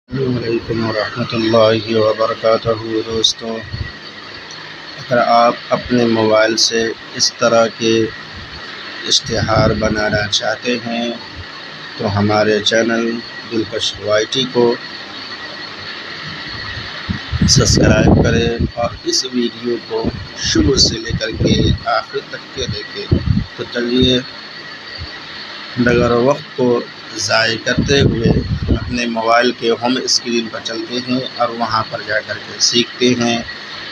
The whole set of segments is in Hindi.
वालेकुम रहमतुल्लाहि व बरकातहू। दोस्तों, अगर आप अपने मोबाइल से इस तरह के इश्तिहार बनाना चाहते हैं तो हमारे चैनल दिलकश वाईटी को सब्सक्राइब करें और इस वीडियो को शुरू से लेकर के आखिर तक के देखें। तो चलिए, बगैर वक्त को ज़ाय करते हुए अपने मोबाइल के होम स्क्रीन पर चलते हैं और वहां पर जाकर के सीखते हैं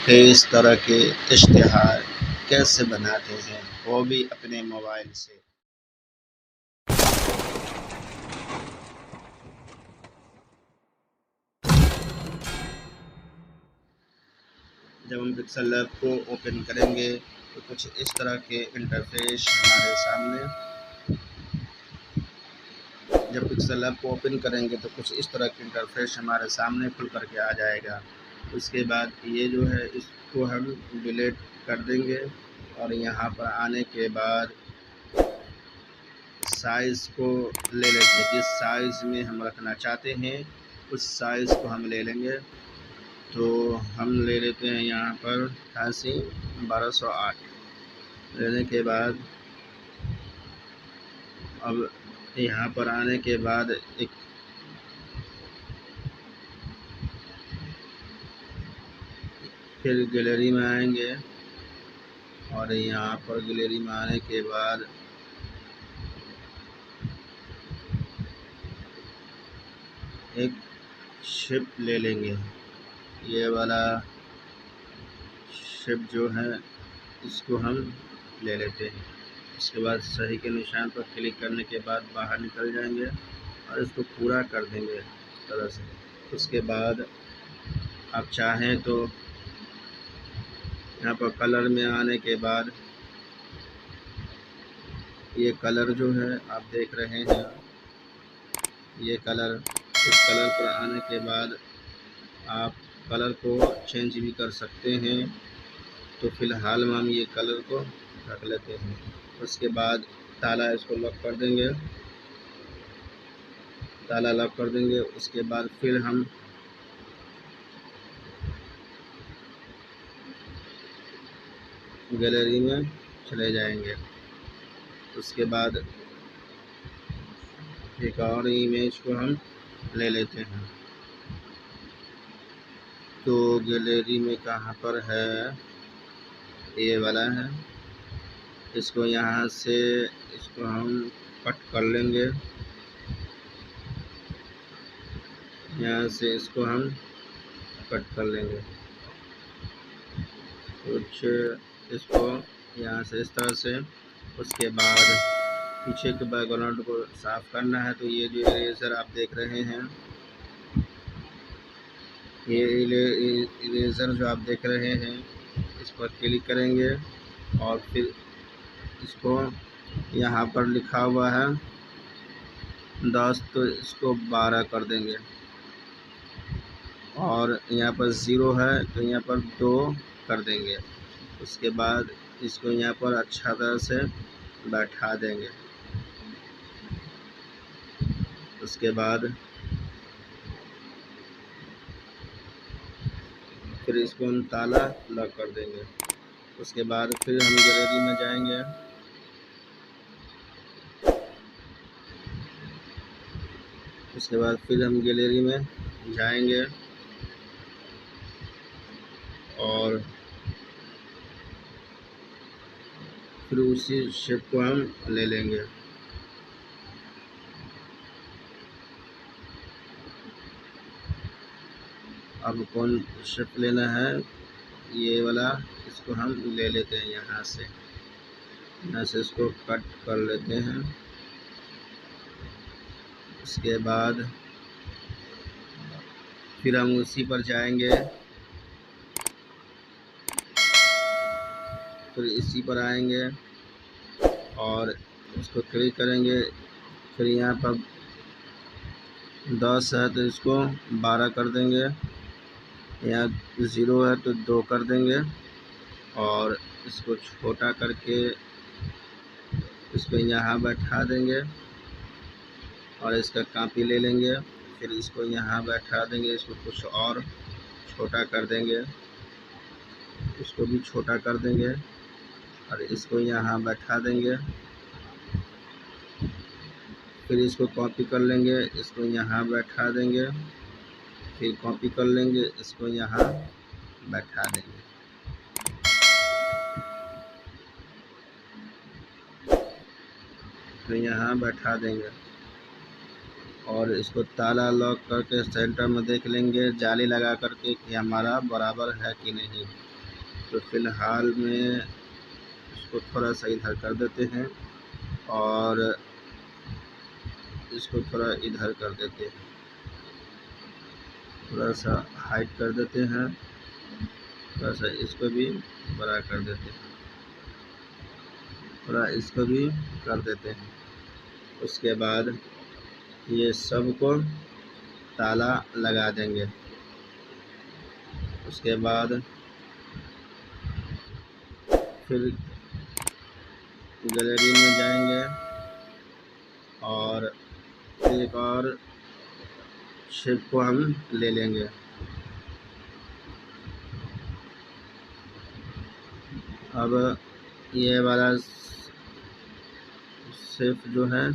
कि इस तरह के इश्तिहार कैसे बनाते हैं, वो भी अपने मोबाइल से। जब हम पिक्सल लैब को ओपन करेंगे तो कुछ इस तरह के इंटरफेस हमारे सामने। जब पिक्सल लैब को ओपन करेंगे तो कुछ इस तरह के इंटरफेस हमारे सामने खुल करके आ जाएगा। उसके बाद ये जो है इसको हम डिलीट कर देंगे और यहाँ पर आने के बाद साइज़ को ले लेते हैं। जिस साइज़ में हम रखना चाहते हैं उस साइज़ को हम ले लेंगे। तो हम ले लेते हैं यहाँ पर 1208। लेने के बाद अब यहाँ पर आने के बाद एक फिर गैलरी में आएंगे और यहाँ पर गैलरी में आने के बाद एक शिप ले लेंगे। ये वाला शिप जो है इसको हम ले लेते हैं। उसके बाद सही के निशान पर क्लिक करने के बाद बाहर निकल जाएंगे और इसको पूरा कर देंगे इस तरह से। उसके बाद आप चाहें तो यहाँ पर कलर में आने के बाद ये कलर जो है आप देख रहे हैं, ये कलर, इस कलर पर आने के बाद आप कलर को चेंज भी कर सकते हैं। तो फ़िलहाल में हम ये कलर को रख लेते हैं। उसके बाद ताला इसको लॉक कर देंगे, ताला लॉक कर देंगे। उसके बाद फिर हम गैलरी में चले जाएंगे। उसके बाद एक और इमेज को हम ले लेते हैं। तो गैलरी में कहाँ पर है, ये वाला है। इसको यहाँ से इसको हम कट कर लेंगे, यहाँ से इसको हम कट कर लेंगे। कुछ इसको यहाँ से इस तरह से। उसके बाद पीछे के बैकग्राउंड को साफ़ करना है। तो ये जो इरेज़र आप देख रहे हैं, ये इरेज़र जो आप देख रहे हैं, इस पर क्लिक करेंगे और फिर इसको यहाँ पर लिखा हुआ है 10, तो इसको 12 कर देंगे। और यहाँ पर 0 है तो यहाँ पर 2 कर देंगे। उसके बाद इसको यहाँ पर अच्छा तरह से बैठा देंगे। उसके बाद फिर इसको हम ताला लॉक कर देंगे। उसके बाद फिर हम गैलरी में जाएंगे। उसके बाद फिर हम गैलरी में जाएंगे और फिर उसी शेप को हम ले लेंगे। अब कौन शेप लेना है, ये वाला, इसको हम ले लेते हैं। यहाँ से इसको कट कर लेते हैं। उसके बाद फिर हम उसी पर जाएंगे, फिर इसी पर आएंगे और इसको क्लिक करेंगे। फिर यहाँ पर 10 है तो इसको 12 कर देंगे। यहाँ 0 है तो 2 कर देंगे और इसको छोटा करके इसको यहाँ बैठा देंगे और इसका कॉपी ले लेंगे। फिर इसको यहाँ बैठा देंगे, इसको कुछ और छोटा कर देंगे, इसको भी छोटा कर देंगे और इसको यहाँ बैठा देंगे। फिर इसको कॉपी कर लेंगे, इसको यहाँ बैठा देंगे, फिर कॉपी कर लेंगे, इसको यहाँ बैठा देंगे। फिर यहाँ बैठा देंगे और इसको ताला लॉक करके सेंटर में देख लेंगे जाली लगा करके कि हमारा बराबर है कि नहीं। तो फिलहाल में इसको थोड़ा सा इधर कर देते हैं और इसको थोड़ा इधर कर देते हैं, थोड़ा सा हाइट कर देते हैं, थोड़ा सा इसको भी बड़ा कर देते हैं, थोड़ा इसको भी कर देते हैं। उसके बाद ये सब को ताला लगा देंगे। उसके बाद फिर गैलरी में जाएंगे और एक और शेप को हम ले लेंगे। अब ये वाला शेप जो है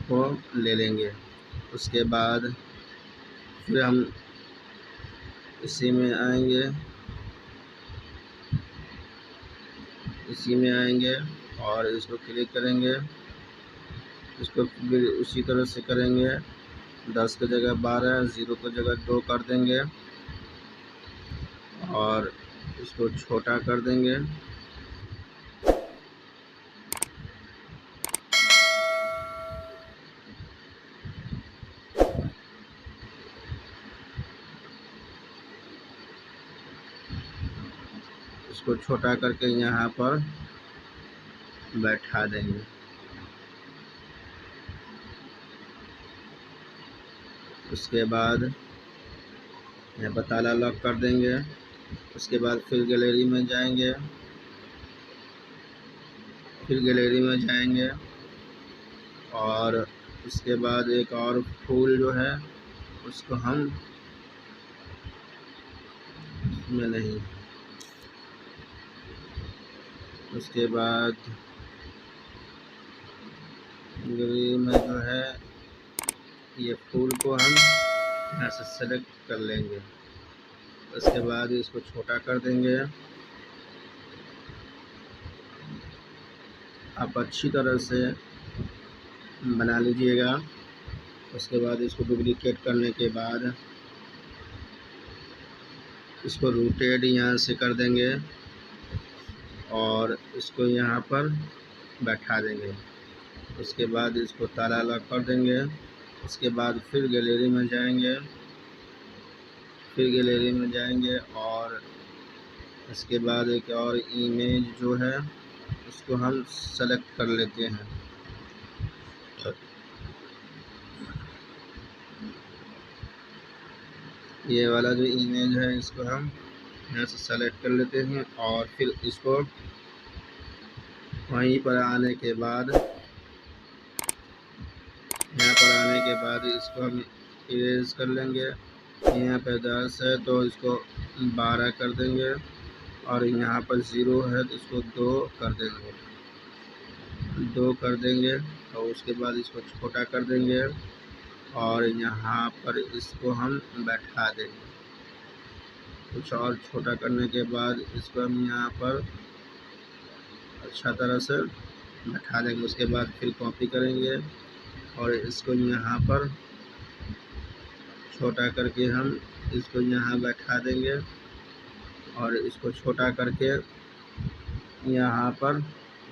वो ले लेंगे। उसके बाद फिर हम इसी में आएंगे, इसी में आएंगे और इसको क्लिक करेंगे, इसको भी उसी तरह से करेंगे। 10 की जगह 12, 0 की जगह 2 कर देंगे और इसको छोटा कर देंगे। इसको छोटा करके यहाँ पर बैठा देंगे। उसके बाद यहाँ पर ताला लॉक कर देंगे। उसके बाद फिर गैलरी में जाएंगे, फिर गैलरी में जाएंगे और उसके बाद एक और फूल जो है उसको हम इसमें नहीं, उसके बाद गैलरी में जो है ये फूल को हम यहाँ से सेलेक्ट कर लेंगे। उसके बाद इसको छोटा कर देंगे। आप अच्छी तरह से बना लीजिएगा। उसके बाद इसको डुप्लीकेट करने के बाद इसको रोटेट यहाँ से कर देंगे और इसको यहाँ पर बैठा देंगे। उसके बाद इसको ताला लॉक कर देंगे। उसके बाद फिर गैलरी में जाएंगे, फिर गैलरी में जाएंगे और इसके बाद एक और इमेज जो है उसको हम सेलेक्ट कर लेते हैं। ये वाला जो इमेज है इसको हम यहाँ से सेलेक्ट कर लेते हैं और फिर इसको वहीं पर आने के बाद, यहाँ पर आने के बाद इसको हम इरेज कर लेंगे। यहाँ पर 10 है तो इसको 12 कर देंगे और यहाँ पर 0 है तो इसको 2 कर देंगे, 2 कर देंगे और उसके बाद इसको छोटा कर देंगे और यहाँ पर इसको हम बैठा देंगे। कुछ और छोटा करने के बाद इसको हम यहाँ पर अच्छा तरह से बैठा देंगे। उसके बाद फिर कॉपी करेंगे और इसको यहाँ पर छोटा करके हम इसको यहाँ बैठा देंगे और इसको छोटा करके यहाँ पर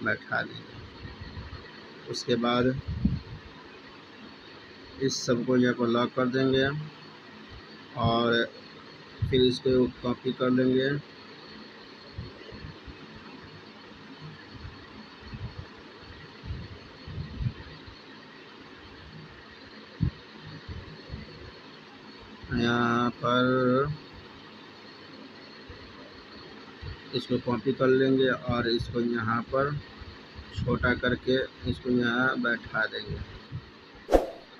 बैठा देंगे। उसके बाद इस सब को यहाँ पर लॉक कर देंगे और फिर इसको कॉपी कर लेंगे। यहाँ पर इसको कॉपी कर लेंगे और इसको यहाँ पर छोटा करके इसको यहाँ बैठा देंगे।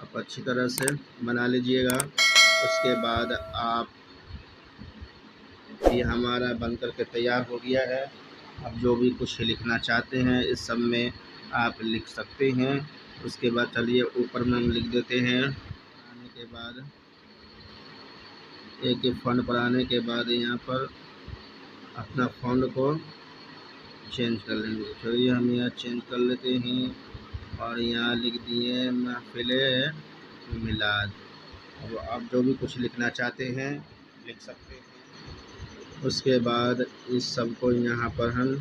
आप अच्छी तरह से बना लीजिएगा। उसके बाद आप ये हमारा बन कर के तैयार हो गया है। अब जो भी कुछ लिखना चाहते हैं इस सब में आप लिख सकते हैं। उसके बाद चलिए ऊपर में हम लिख देते हैं। आने के बाद एक फ़ॉन्ट पर आने के बाद यहाँ पर अपना फ़ॉन्ट को चेंज कर लेंगे। चलिए हम यहाँ चेंज कर लेते हैं और यहाँ लिख दिए महफ़िल मिलाद। अब आप जो भी कुछ लिखना चाहते हैं लिख सकते हैं। उसके बाद इस सब को यहाँ पर हम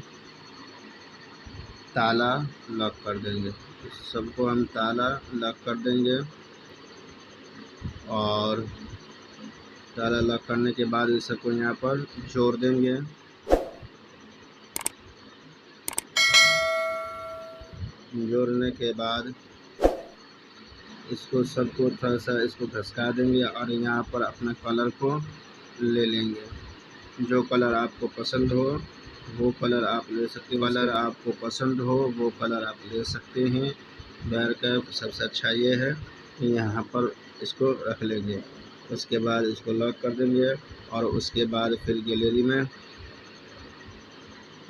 ताला लॉक कर देंगे। इस सबको हम ताला लॉक कर देंगे और ताला लॉक करने के बाद इस सबको यहाँ पर जोड़ देंगे। जोड़ने के बाद इसको सबको थोड़ा सा इसको घसका देंगे और यहाँ पर अपना कलर को ले लेंगे। जो कलर आपको पसंद हो वो कलर आप ले सकते हैं। कलर आपको पसंद हो वो कलर आप ले सकते हैं। बैर का सबसे अच्छा ये है कि यहाँ पर इसको रख लेंगे। उसके बाद इसको लॉक कर देंगे और उसके बाद फिर गैलरी में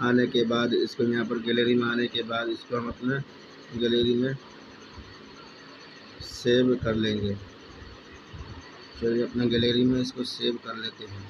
आने के बाद इसको यहाँ पर गैलरी में आने के बाद इसको हम अपने गैलरी में सेव कर लेंगे। चलिए अपना गैलरी में इसको सेव कर लेते हैं।